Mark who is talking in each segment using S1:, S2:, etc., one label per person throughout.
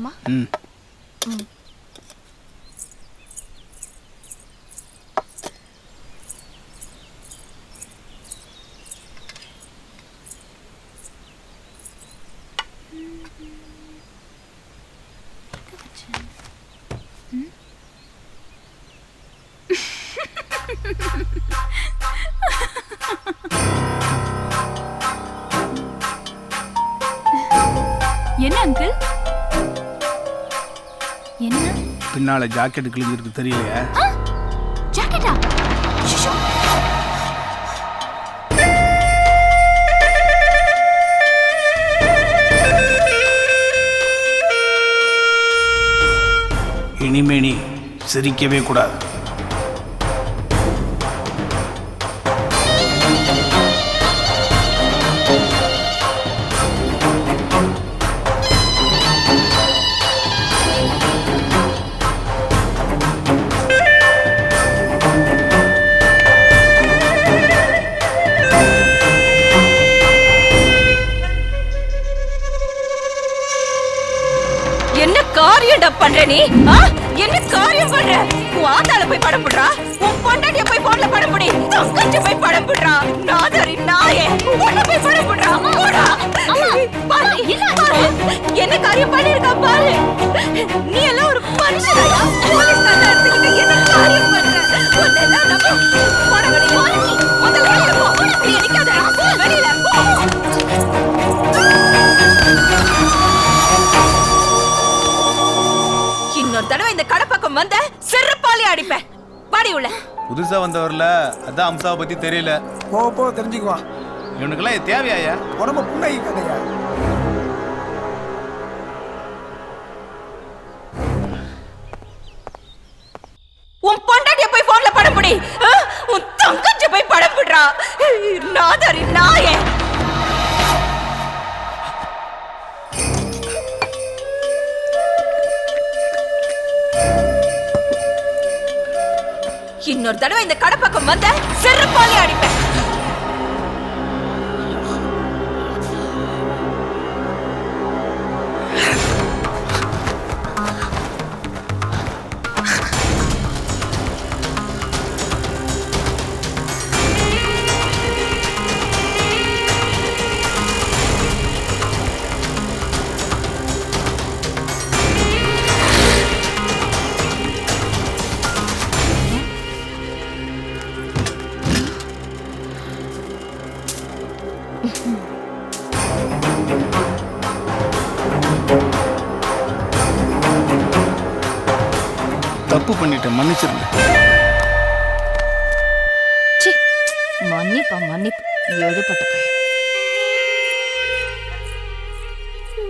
S1: போலாமா?
S2: என்ன அங்கிள்? என்ன
S3: பின்னால ஜாக்கெட் கிழிஞ்சிருக்கு தெரியலையா?
S2: ஜாக்கெட்டா?
S3: இனிமே நீ சிரிக்கவே கூடாது.
S1: என்ன காரியம்டா பண்ற நீ? என்ன காரியம் பண்ற? உன் ஆத்தால போய் படம் போடுறா, உன் பொண்டாட்டிய போய் போன்ல படம் போடி, தங்கச்சி போய் படம் போடுறா, நாதாரி நாயே உன்ன போய் படம் போடுறா. போடா. பாரு, என்ன காரியம் பண்ணிருக்கா பாரு. நீ எல்லாம் ஒரு மனுஷனாயா? போலீஸ் கண்ணா எடுத்துக்கிட்டு என்ன காரியம் பண்ற? உன்னெல்லாம் நம்ம போட வெளியில முதல்ல வெளியில போ. நீ நிக்காத, வெளியில போ. இன்னொரு தடவை இந்த கடை பக்கம் வந்த செருப்பாலி அடிப்பேன். பாடி உள்ள.
S4: புதுசா வந்தவர்ல அதான் அம்சாவை பத்தி தெரியல.
S5: போ தெரிஞ்சுக்குவா.
S4: இவனுக்கெல்லாம் இது தேவையாயா?
S5: உடம்பு புண்ணாகி கதையா?
S1: உன் பொண்டாட்டிய போய் போன்ல படம் போடி, உன் தங்கச்சி போய் படம் போடுறா, நாதாரி நாயே. இன்னொரு தடவை இந்த கடை பக்கம் வந்த செருப்பாலி அடிப்பேன்.
S3: தப்பு பண்ணிட்டேன், மன்னிச்சிருங்க.
S1: மன்னிப்பு எழுதப்பட்ட பையன்.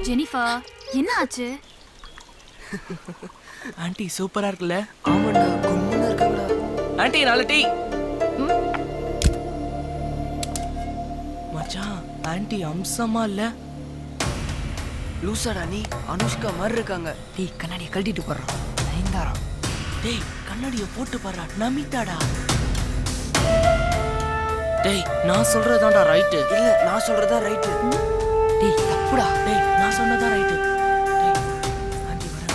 S2: ஜெனிஃபர், என்ன ஆச்சு?
S6: ஆண்டி சூப்பரா இருக்குல்ல?
S5: ஆமாண்டா, கும்முன்னு இருக்கடா.
S6: ஆண்டி நல்ல டீ. மச்சான், ஆண்டி அம்சமா இல்ல?
S5: லூசாடா நீ? அனுஷ்கா மாதிரி இருக்காங்க.
S6: டேய் கண்ணாடியை கழட்டிட்டு போடுறான். நயன்தாரா. டேய் கண்ணாடியை போட்டு பாடுறா. நமிதாடா. டேய் நான் சொல்றதாடா ரைட்டு.
S5: இல்ல நான் சொல்றதா ரைட்டு.
S6: டேய் தப்புடா. டேய் நான் சொன்னதா ரைட்டு. டேய் ஆண்டி வர.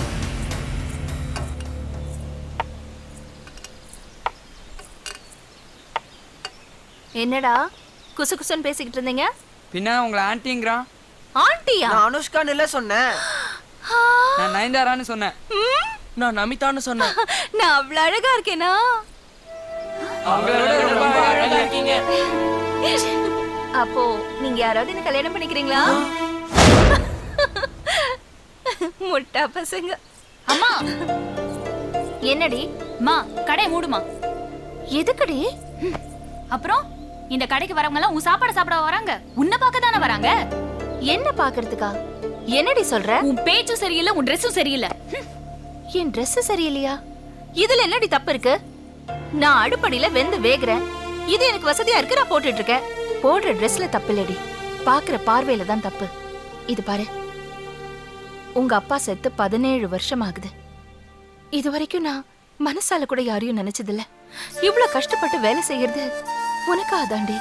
S1: என்னடா குசு குசுன்னு பேசிக்கிட்டு இருந்தீங்க?
S7: பின்ன உங்களை ஆன்ட்டிங்கிறான்.
S1: ஆண்டியா?
S5: நான் அனுஷ்கான்னு இல்ல சொன்னேன்.
S7: நான் நயன்தாரான்னு சொன்னேன்.
S6: நான் நமிதான்னு சொன்னேன்.
S1: நான் அவ்வளவு அழகா இருக்கேனா?
S7: அவங்களோட ரொம்ப அழகா இருக்கீங்க.
S1: அப்போ நீங்க யாராவது என்ன கல்யாணம் பண்ணிக்கிறீங்களா? முட்டா பசங்க.
S2: அம்மா,
S1: என்னடி?
S2: மா கடை மூடுமா.
S1: எதுக்குடி?
S2: அப்புறம் இந்த கடைக்கு வரவங்க எல்லாம் உன் சாப்பாடு சாப்பிட வராங்க, உன்னை பார்க்க தானே வராங்க.
S1: என்ன பாக்குறதுக்கா? என்னடி சொல்ற?
S2: உன் பேச்சும் சரியில்லை, உன் ட்ரெஸ்ஸும் சரியில்லை.
S1: என் Dress சரியில்லையா? இதுல என்னடி தப்பு இருக்கு? நான் அடுப்படியில வெந்து வேகுறேன், இது எனக்கு வசதியா இருக்கு, நான் போட்டுட்டு இருக்கேன். போடுற Dressல தப்பு இல்லடி, பாக்குற பார்வையில தான் தப்பு. இது பாரு, உங்க அப்பா செத்து 17 வருஷம் ஆகுது. இது வரைக்கும் நான் மனசால கூட யாரையும் நினைச்சதில்ல. இவ்வளவு கஷ்டப்பட்டு வேலை செய்யறது உனக்காதாண்டி.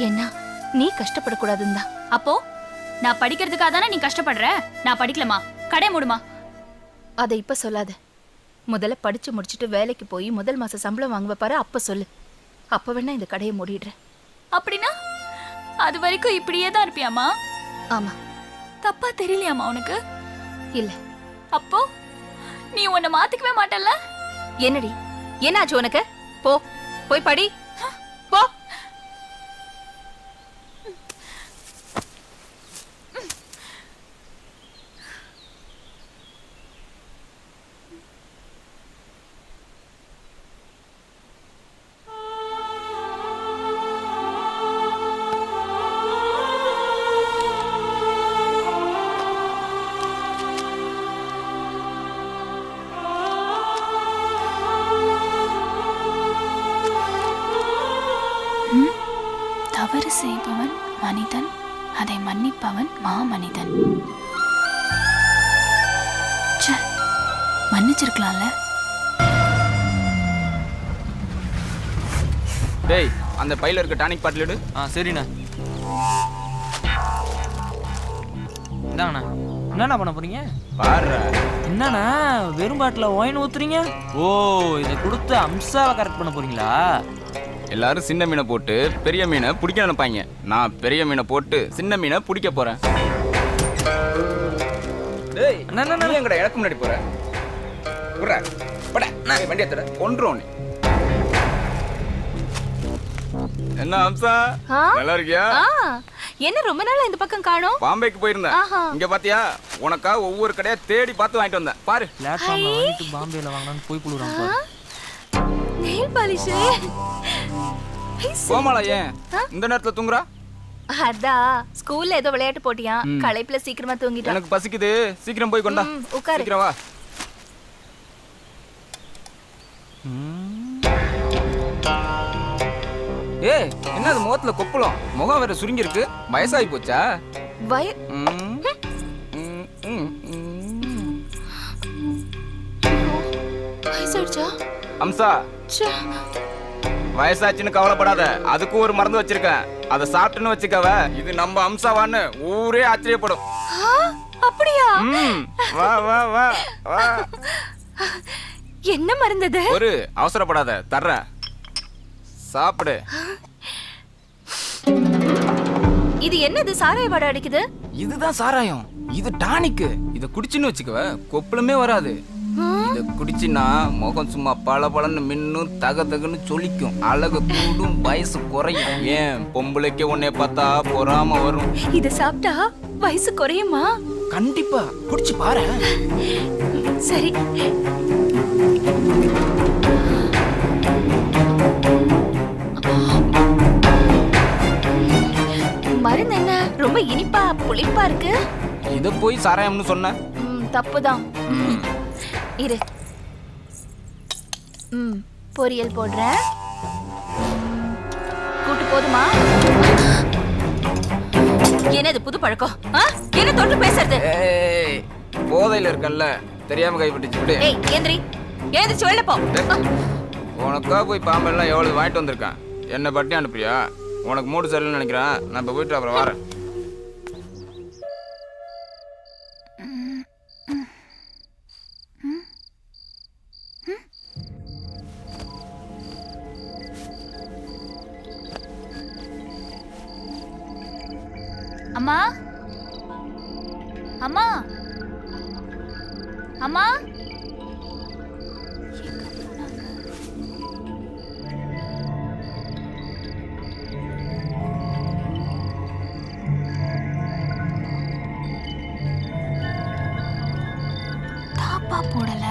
S1: ஏன்னா நீ கஷ்டப்படக்கூடாதுன்னு தான்.
S2: அப்போ நான் படிக்கிறதுக்காக தானே நீ கஷ்டப்படுற? நான் படிக்கலமா, கடை மூடுமா.
S8: அதை இப்ப சொல்லாத. முதல்ல படிச்சு முடிச்சுட்டு வேலைக்கு போய் முதல் மாசம் சம்பளம் வாங்குவ பாரு, அப்ப சொல்லு. அப்ப வேணா இந்த கடையை மூடிடுறேன்.
S2: அப்படின்னா அது வரைக்கும் இப்படியே தான் இருப்பியாமா?
S8: ஆமா.
S2: தப்பா தெரியலையாமா உனக்கு?
S8: இல்ல.
S2: அப்போ நீ உன்னை மாத்திக்கவே மாட்டல்ல?
S8: என்னடி, என்னாச்சு உனக்கு? போ, போய் படி போ.
S2: தவறு செய்பவன் மனிதன், அதை மன்னிப்பவன் மாமனிதன். மன்னிச்சிருக்கலாம்ல.
S9: டேய், அந்த பையில இருக்க டானிக் பாட்டில் எடு.
S6: சரிண்ணா. இந்தாங்கண்ணா. என்னண்ணா பண்ண போறீங்க?
S9: பாரு,
S6: என்னண்ணா வெறும் பாட்டில் ஒயின் ஊத்துறீங்க? ஓ, இதை கொடுத்து அம்சாவை கரெக்ட் பண்ண போறீங்களா?
S9: எல்லாரும் சின்ன மீனை போட்டு பெரிய மீனை பிடிக்க நினைப்பாங்க. நான் பெரிய மீனை போட்டு சின்ன மீனை பிடிக்க போறேன். டேய், நீ எங்கடா எனக்கு முன்னாடி போற? புறா, பட, நான் வண்டி ஏத்துற கொன்றும் நீ. என்ன அம்சா, நல்லா இருக்கியா?
S8: என்ன ரொம்ப நாளா இந்த பக்கம் காணோம்?
S9: பாம்பேக்கு போயிருந்தேன். இங்க பாத்தியா, உனக்கா ஒவ்வொரு கடையா தேடி பார்த்து வாங்கிட்டு வந்தேன். பாரு,
S6: பிளாட்ஃபார்ம்ல வாங்கிட்டு பாம்பேல வாங்கலாம்னு போய் புழுறான் பாரு.
S8: Nail polish.
S9: கோமாளா ஏன் இந்த நேரத்துல தூங்குறா?
S8: அதான் ஸ்கூல்ல ஏதோ விளையாட்டு போட்டியா, களைப்புல சீக்கிரமா தூங்கிட்டான்.
S9: எனக்கு பசிக்குது, சீக்கிரம் போய் கொண்டா.
S8: உட்காரு.
S9: சீக்கிரம் வா. ஏய், என்னது முகத்துல கொப்பளம்? முகம் வேற சுருங்கி இருக்கு. வயசாகி போச்சா?
S8: வயசாயிடுச்சா?
S9: அம்சா, வயசாச்சுன்னு கவலைப்படாத. அதுக்கு ஒரு மருந்து வச்சிருக்கேன். அதை சாப்பிட்டுன்னு வச்சுக்கவ, இது நம்ம அம்சாவான்னு ஊரே ஆச்சரியப்படும்.
S8: அப்படியா?
S9: வா வா வா வா.
S8: என்ன மருந்தது?
S9: ஒரு அவசரப்படாத, தர்றேன், சாப்பிடு.
S8: இது என்னது சாராய வாடை அடிக்குது?
S9: இதுதான் சாராயம். இது டானிக்கு. இத குடிச்சுன்னு வச்சுக்கவ, கொப்பளமே வராது. இத குடிச்சினா முகம் சும்மா பளபளன்னு மின்னும், தக தகன்னு சொலிக்கும், அழகு கூடும், வயசு குறையும். ஏன் பொம்பளைக்கு உன்னை பார்த்தா பொறாம வரும்.
S8: இத சாப்பிட்டா வயசு குறையுமா?
S9: கண்டிப்பா, குடிச்சு பாரு.
S8: சரி. மருந்து என்ன ரொம்ப இனிப்பா புளிப்பா இருக்கு?
S9: இத போய் சாராயம்னு சொன்ன?
S8: தப்புதான். இரு, பொரியல் போடுறேன். கூட்டு போதுமா? என்னது புது பழக்கம்? என்ன தொட்டு பேசுறது?
S9: ஏய், போதையில இருக்கல்ல, தெரியாம கைப்பட்டுச்சு. விடு.
S8: ஏய், ஏந்திரி, ஏந்திரிச்சு வெளில போ.
S9: உனக்கா போய் பாம்பெல்லாம் எவ்வளவு வாங்கிட்டு வந்திருக்கேன். என்ன பட்டி அனுப்புறியா? உனக்கு மூடு சரியில்லைன்னு நினைக்கிறேன். நான் இப்ப போயிட்டு அப்புறம் வரேன்.
S2: அம்மா, அம்மா, அம்மா. தாப்பா போடல,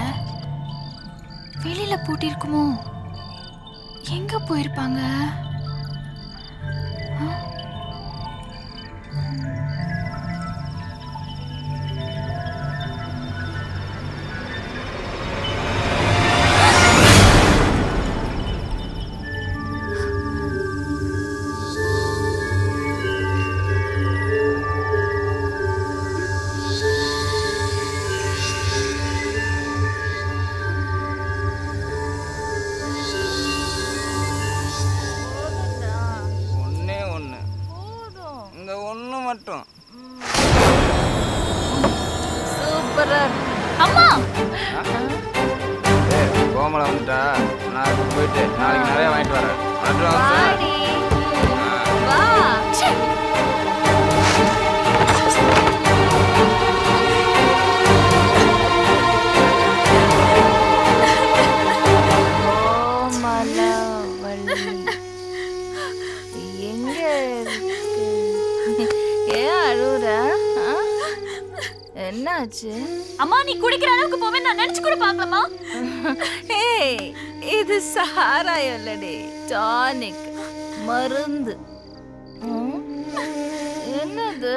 S2: வெளியில பூட்டிருக்குமோ? எங்க போயிருப்பாங்க? அம்மா
S9: கோமலை வந்துட்டா நான் இப்ப போயிட்டு நாளைக்கு நிறைய வாங்கிட்டு வரேன் வந்துட்டு வாங்க சார்.
S8: வாடி. வா.
S2: ச்சே.
S8: கோமலவள்ளி. எங்க இருக்கு? ஏன் அழுவுற? ஆ? என்னாச்சு?
S2: அம்மா நீ குடிக்கிற அளவுக்கு போவே நான் நினைச்சு கூட பார்க்கலாமா?
S8: ஏய், இது சாராயம் இல்லடி, டானிக், மருந்து. ம்? என்னது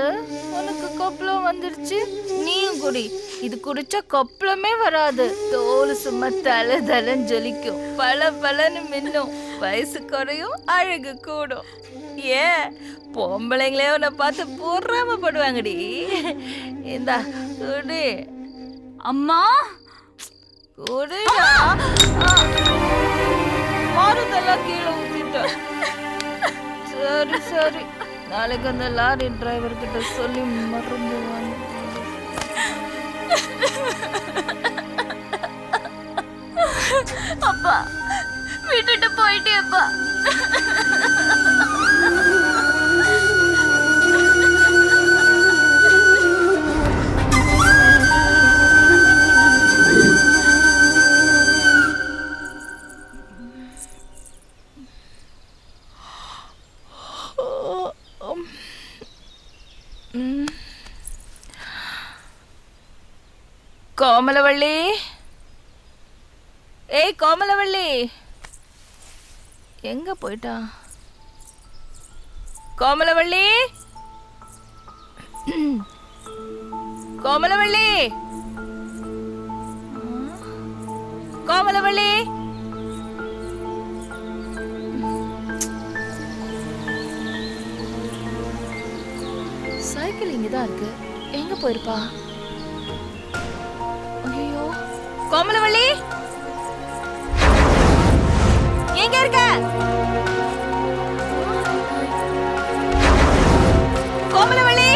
S8: உனக்கு கொப்பளம் வந்துருச்சு? நீயும் குடி. இது குடிச்சா கொப்பளமே வராது. தோல் சும்மா தலை தலைன்னு ஜொலிக்கும், பல பலன்னு மின்னும், வயசு குறையும், அழகு கூடும். ஏன் பொம்பளைங்களே உன்னை பார்த்து பொறாமப்படுவாங்கடி. இந்தா குடி.
S2: அம்மா
S8: குடிடா. மருந்தெல்லாம் கீழே ஊத்திட்டேன். சரி சரி, நாளைக்கு அந்த லாரி டிரைவர் கிட்ட சொல்லி மருந்து வாங்கி.
S2: அப்பா விட்டுட்டு போயிட்டேப்பா.
S8: கோமலவள்ளி, ஏய் கோமலவள்ளி, எங்க போயிட்டா? கோமலவள்ளி, கோமலவள்ளி, கோமலவள்ளி. சைக்கிள் இங்கதான் இருக்கு, எங்க போயிருப்பா? ஐயோ, கோமலவள்ளி எங்க இருக்க? கோமலவள்ளி,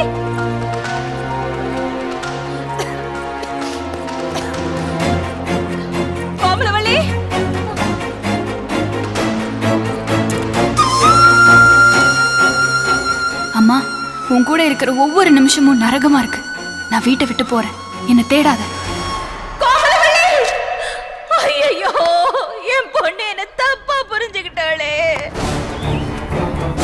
S8: கோமலவள்ளி.
S2: அம்மா உன் கூட இருக்கிற ஒவ்வொரு நிமிஷமும் நரகமா இருக்கு. நான் வீட்டை விட்டு போறேன், என்னை தேடாத.